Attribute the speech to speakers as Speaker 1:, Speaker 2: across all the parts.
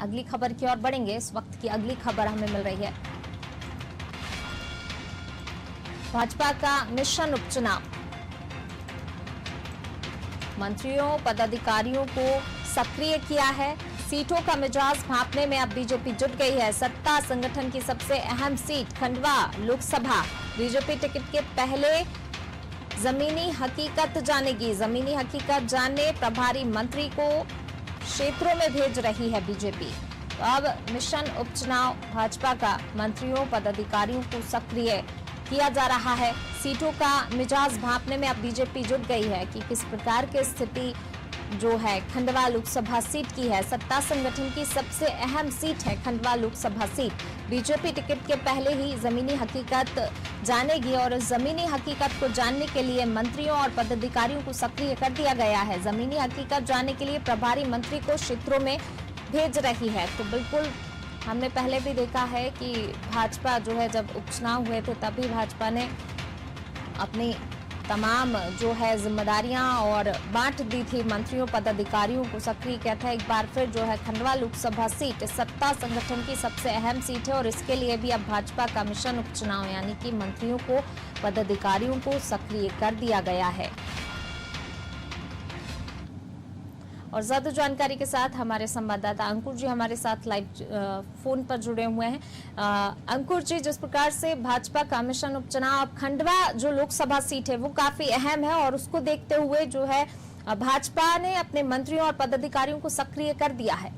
Speaker 1: अगली खबर की ओर बढ़ेंगे। इस वक्त की अगली खबर हमें मिल रही है भाजपा का मिशन उपचुनाव। मंत्रियों पदाधिकारियों को सक्रिय किया है। सीटों का मिजाज भांपने में अब बीजेपी जुट गई है। सत्ता संगठन की सबसे अहम seat Khandwa Lok Sabha, BJP ticket के पहले जमीनी हकीकत जानेगी। जमीनी हकीकत जानने प्रभारी मंत्री को क्षेत्रों में भेज रही है बीजेपी। तो अब मिशन उपचुनाव भाजपा का मंत्रियों पदाधिकारियों को सक्रिय किया जा रहा है। सीटों का मिजाज भांपने में अब बीजेपी जुट गई है कि किस प्रकार की स्थिति जो है खंडवा लोकसभा सीट की है। सत्ता संगठन की सबसे अहम सीट है Khandwa Lok Sabha seat. BJP ticket के पहले ही जमीनी हकीकत जानेगी और जमीनी हकीकत को जानने के लिए मंत्रियों और पदाधिकारियों को सक्रिय कर दिया गया है। जमीनी हकीकत जानने के लिए प्रभारी मंत्री को क्षेत्रों में भेज रही है। तो बिल्कुल हमने पहले भी देखा है कि भाजपा जो है जब उपचुनाव हुए थे तभी भाजपा ने अपनी तमाम जो है जिम्मेदारियां और बांट दी थी मंत्रियों पदाधिकारियों को सक्रिय किया था। एक बार फिर जो है खंडवा लोकसभा सीट सत्ता संगठन की सबसे अहम सीट है और इसके लिए भी अब भाजपा का मिशन उपचुनाव यानी कि मंत्रियों को पदाधिकारियों को सक्रिय कर दिया गया है। और ज्यादा जानकारी के साथ हमारे संवाददाता अंकुर जी हमारे साथ लाइव फोन पर जुड़े हुए हैं। अंकुर जी, जिस प्रकार से भाजपा का मिशन उपचुनाव खंडवा जो लोकसभा सीट है वो काफी अहम है और उसको देखते हुए जो है भाजपा ने अपने मंत्रियों और पदाधिकारियों को सक्रिय कर दिया है।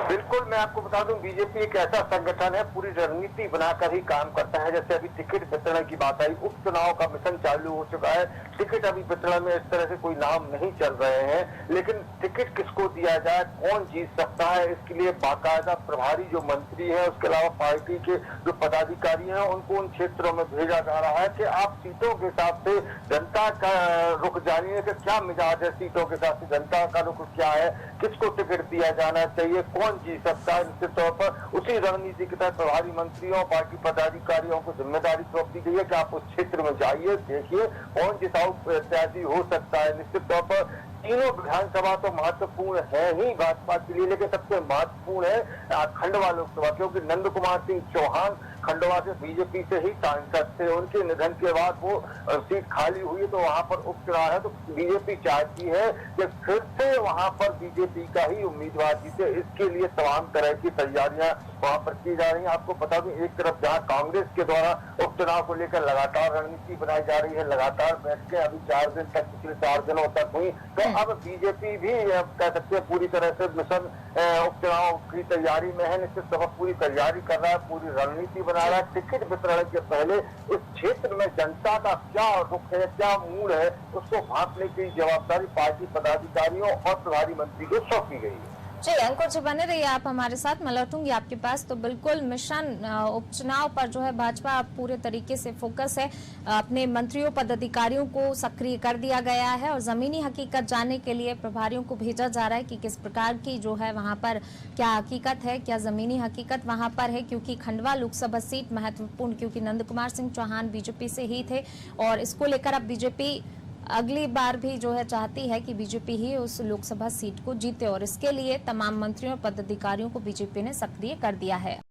Speaker 2: बिल्कुल, मैं आपको बता दूं, बीजेपी एक ऐसा संगठन है पूरी रणनीति बनाकर ही काम करता है। जैसे अभी टिकट वितरण की बात आई, उपचुनाव का मिशन चालू हो चुका है। टिकट अभी वितरण में इस तरह से कोई नाम नहीं चल रहे हैं, लेकिन टिकट किसको दिया जाए, कौन जीत सकता है, इसके लिए बाकायदा प्रभारी जो मंत्री है उसके अलावा पार्टी के जो पदाधिकारी हैं उनको उन क्षेत्रों में भेजा जा रहा है कि आप सीटों के हिसाब से जनता का रुख जानिए कि क्या मिजाज है, सीटों के हिसाब से जनता का रुख क्या है, किसको टिकट दिया जाना चाहिए, कौन जीत सकता है। निश्चित तौर पर उसी रणनीति के तहत प्रभारी मंत्रियों पार्टी पदाधिकारियों को जिम्मेदारी सौंप दी गई है कि आप उस क्षेत्र में जाइए, देखिए कौन जिताऊ प्रत्याशी हो सकता है। निश्चित तौर पर तीनों विधानसभा तो महत्वपूर्ण है ही भाजपा के लिए, लेकिन सबसे महत्वपूर्ण है खंडवा लोकसभा, क्योंकि नंद कुमार सिंह चौहान खंडवा से बीजेपी से ही सांसद थे। उनके निधन के बाद वो सीट खाली हुई तो वहां पर उपचुनाव है, तो बीजेपी चाहती है कि फिर से वहां पर बीजेपी का ही उम्मीदवार जीते। इसके लिए तमाम तरह की तैयारियां वहां पर की जा रही है। आपको बता दूं, एक तरफ जहां कांग्रेस के द्वारा उपचुनाव को लेकर लगातार रणनीति बनाई जा रही है, लगातार बैठकें अभी 4 दिन तक, पिछले 4 दिनों तक हुई, तो अब बीजेपी भी कह सकते हैं पूरी तरह से मिशन उपचुनाव की तैयारी में है। निश्चित तौर पर पूरी तैयारी कर रहा है, पूरी रणनीति बना रहा है। टिकट वितरण के पहले उस क्षेत्र में जनता का क्या रुख है, क्या मूड है, उसको भांपने की जवाबदारी पार्टी पदाधिकारियों और प्रभारी मंत्री को सौंपी गई है।
Speaker 1: जी अंकुर जी, बने रहिए आप हमारे साथ, मैं लौटूंगी आपके पास। तो बिल्कुल मिशन उपचुनाव पर जो है भाजपा पूरे तरीके से फोकस है। अपने मंत्रियों पदाधिकारियों को सक्रिय कर दिया गया है और जमीनी हकीकत जानने के लिए प्रभारियों को भेजा जा रहा है कि किस प्रकार की जो है वहां पर क्या हकीकत है, क्या जमीनी हकीकत वहां पर है। क्योंकि खंडवा लोकसभा सीट महत्वपूर्ण, क्योंकि नंद कुमार सिंह चौहान बीजेपी से ही थे और इसको लेकर अब बीजेपी अगली बार भी जो है चाहती है कि बीजेपी ही उस लोकसभा सीट को जीते और इसके लिए तमाम मंत्रियों और पदाधिकारियों को बीजेपी ने सक्रिय कर दिया है।